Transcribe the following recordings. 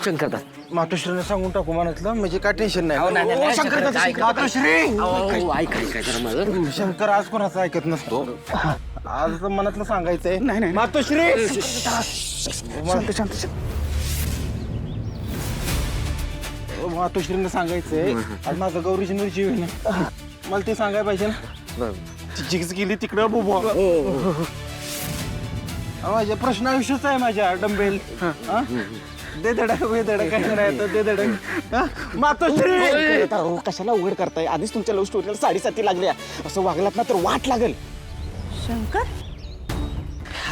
शंकरदा मातोश्रीने सांगून टाकू मनातलं म्हणजे काय टेन्शन अहो, नाही, नाही, नाही नाही, शंकर ऐका. मातोश्री ऐका जरा माझं. शंकर आज कोणाचं ऐकत नसतो आज मनातलं सांगायचंय नाही, नाही. मातोश्री मातोश्रीने सांगायचंय आज माझं गौरीची जीव आहे ना मला ते सांगायला पाहिजे ना ती जिगज गेली तिकडं बुबा माझ्या प्रश्न आयुष्याचा आहे माझ्या डंबेल हा? दे धडक वे धडक काय नाही तर दे धडक हा? मातोश्री अहो, कशाला उघड करताय आधीच तुमच्या लव्ह स्टोरीला 7.5 लागल्या असं वागलात ना तर वाट लागेल. शंकर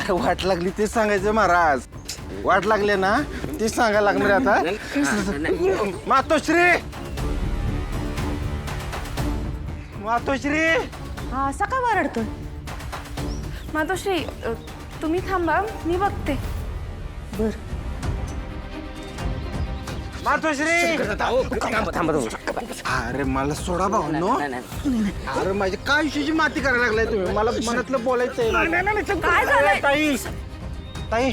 अरे वाट लागली तेच सांगायचं महाराज वाट लागले ना तेच सांगायला लागणार आता मातोश्री मातोश्री हा असा का वरडतोय मातोश्री तुम्ही थांबा मी बघते बर मातोश्री थांबा अरे मला सोडा भाऊ अरे माझी काय विषयीची माती करायला लागलाय तुम्ही मला मनातलं बोलायचंय काय झालंय ताई ताई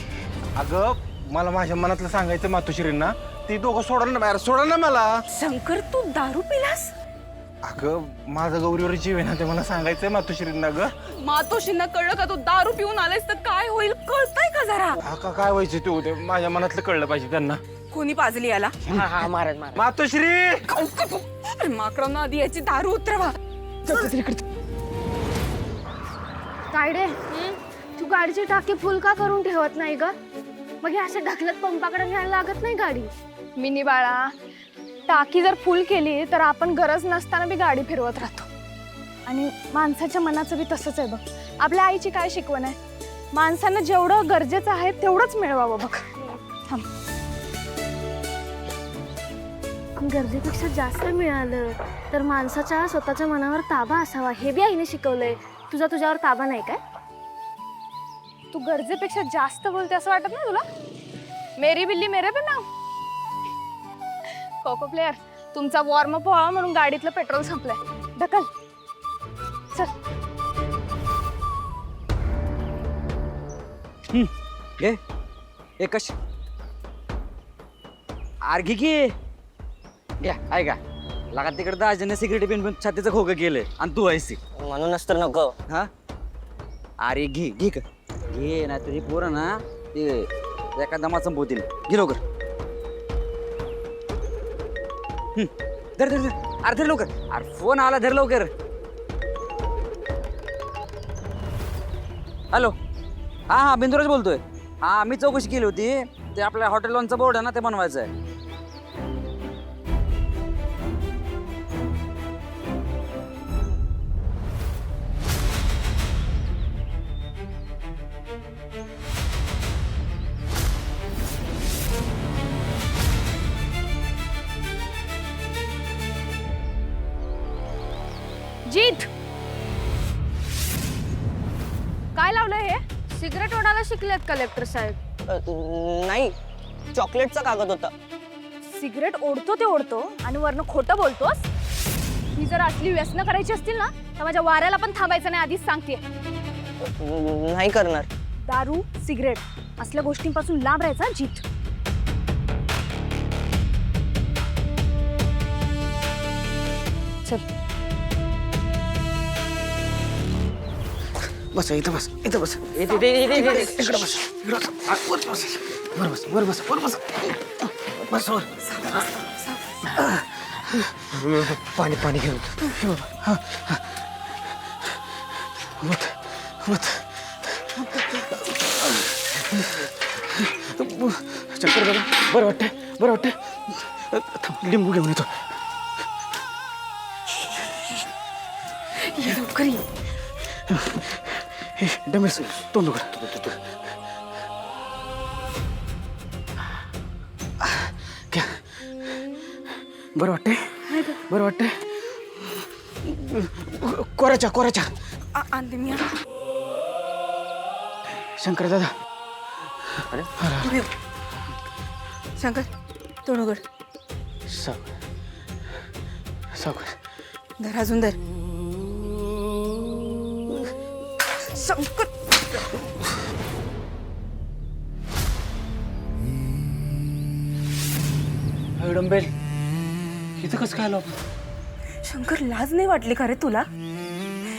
अगं मला माझ्या मनातलं सांगायचं मातोश्रींना ती दोघं सोडा ना मला शंकर तू दारू पिलास अगं माझं गौरीवर जीव आहे ना ते मला सांगायचंय मातोश्रींना ग मातोश्रींना कळलं का तू दारू पिऊन आलायस तर काय होईल कळतंय का जरा हा का काय व्हायचं ते उद्या माझ्या मनातलं कळलं पाहिजे त्यांना कोणी पाजली याला हा महाराज महाराज मातोश्री माकरांना आधी याची दारू उतरवा तायडे तू गाडीची टाकी फुल का करून ठेवत नाही ग मग हे अशा ढकलत पंपाकडे न्यायला लागत नाही गाडी. मिनी बाळा टाकी जर फुल केली तर आपण गरज नसताना बी गाडी फिरवत राहतो आणि माणसाच्या मनाचं बी तसंच आहे बघ. आपल्या आईची काय शिकवण आहे माणसांना जेवढं गरजेचं आहे तेवढंच मिळवावं बघ. थांब गरजेपेक्षा जास्त मिळालं तर माणसाच्या स्वतःच्या मनावर ताबा असावा हे बी आईने शिकवलंय. तुझ्यावर ताबा नाही काय? तू गरजेपेक्षा जास्त बोलते असं वाटत ना तुला. मेरी बिल्ली मेरे पे नाव. कोको प्लेअर तुमचा वॉर्मअप व्हावा म्हणून गाडीतलं पेट्रोल संपलंय. ढकल चल. ए कश आरगी की घ्या ऐका लगा तिकडे दाजीने सिगरेट पिऊन छातीचं खोकं केलंय आणि तू आहेस म्हणूनच तर नको. हा अरे घे घे ना तरी पोरं ना ते एका दमात संपवतील. घे लवकर. धर धर धर अरे धर लवकर. अरे फोन आला धर लवकर. हॅलो हा बिंदुराज बोलतोय. हा मी चौकशी केली होती ते आपल्या हॉटेल लॉनचा बोर्ड आहे ना ते बनवायचं आहे. जीत काय लावलंय हे. सिगरेट ओढायला शिकलेत कलेक्टर साहेब. नाही चॉकलेटचा कागद होता. सिगरेट ओढतो ते ओढतो आणि वरनं खोटं बोलतोस. ही जर असली व्यसनं करायची असतील ना तर माझ्या वाऱ्याला पण थांबायचं नाही आधीच सांगते. नाही करणार. दारू सिगरेट असल्या गोष्टींपासून लांब राहायचा जीत. चल बस इथं बस इथं बस इकडं बस वर बस वर बस वर बस बस वर पाणी पाणी घेऊन चक्कर दादा बरं वाटतंय थांब लिंबू घेऊन येतो. लवकर ये. डमेस तोंड उघड. क्या बरं वाटतंय कोराच्या आणते मी. शंकर दादा शंकर तोंड उघड. सावकाश धर अजून धर. शंकर डंबेल इथं कसं काय आलो? शंकर, लाज नाही वाटली का रे तुला?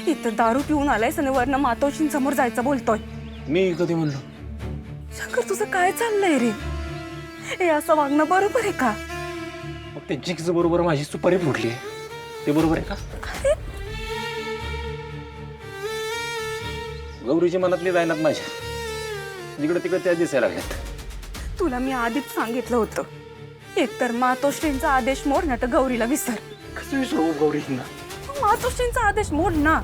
इथं दारू पिऊन आलायस आणि वरनं मातोश्रींसमोर जायचं बोलतोय. मी कधी म्हणलो? शंकर, तुझं काय चाललंय रे? हे असं वागणं बरोबर आहे का? मग ते जिक्स बरोबर माझी सुपारी फुटली आहे ते बरोबर आहे का? गौरीच्या मनातली जायनात माझ्या, जिकडे तिकडे त्या दिसायला लागल्यात. तुला मी आधीच सांगितलं होतं, एकतर मातोश्रींचा आदेश मोड ना तर गौरीला विसर. कसं विसरू गौरींना? मातोश्रींचा आदेश मोड ना.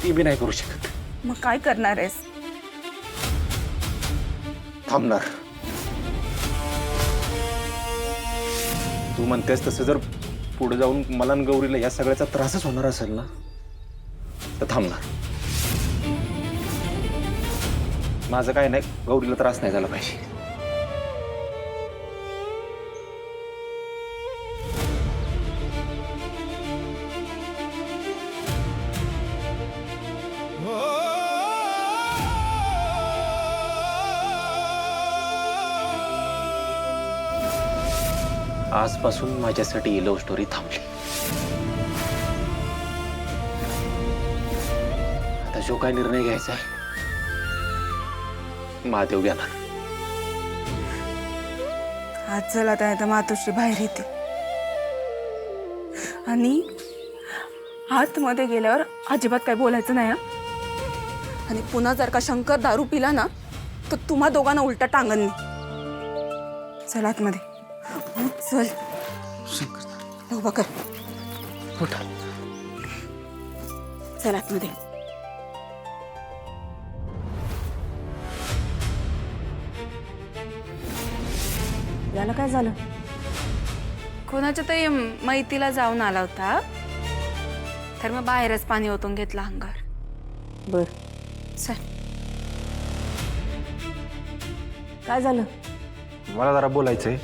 ती बी नाही करू शकत. मग काय करणार आहेस? थांबणार. तू म्हणतेस तसं जर पुढे जाऊन मला आणि गौरीला या सगळ्याचा त्रासच होणार असेल ना तर थांबणार. माझं काय नाही, गौरीला त्रास नाही झाला पाहिजे. आजपासून माझ्यासाठी ही लव्ह स्टोरी थांबली. आता जो काय निर्णय घ्यायचा आहे महादेव घेणार. आज चला आता मातोश्री बाहेर येते आणि आतमध्ये गेल्यावर अजिबात काय बोलायचं नाही. आणि पुन्हा जर का शंकर दारू पिला ना तर तुम्हा दोघांना उलटा टांगण. चल आतमध्ये. चल उभा कर. चल आतमध्ये. याला काय झालं? कोणाच्या तरी मैतीला जाऊन आला होता, तर मग बाहेरच पाणी ओतून घेतला अंगावर. बर, चल. काय झालं? मला जरा बोलायचंय.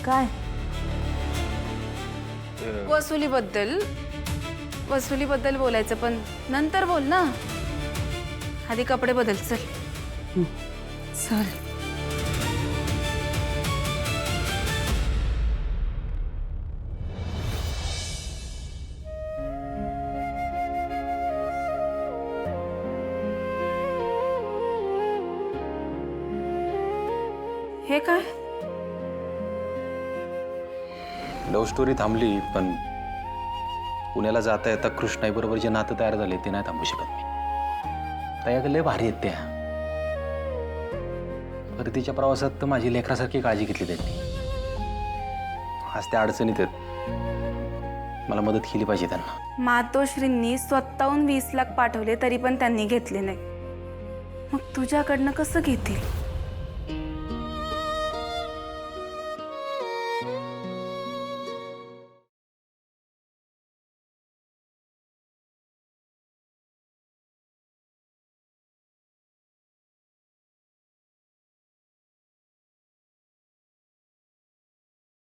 काय? वसुलीबद्दल बोलायचं, पण नंतर बोल ना. आधी कपडे बदल. चल चल. हे काय? लव्ह स्टोरी थांबली, पण पुण्याला जाता येता कृष्णाई बरोबर जे नातं तयार झाले ते नाही थांबू शकत मी. त्याकडे लय भारी आहेत त्या. परतीच्या प्रवासात तर माझी लेकरासारखी काळजी घेतली त्यांनी. आज त्या अडचणीत आहेत, मला मदत केली पाहिजे त्यांना. मातोश्रींनी स्वतःहून 20 लाख पाठवले तरी पण त्यांनी घेतले नाही. मग तुझ्याकडनं कसं घेतील?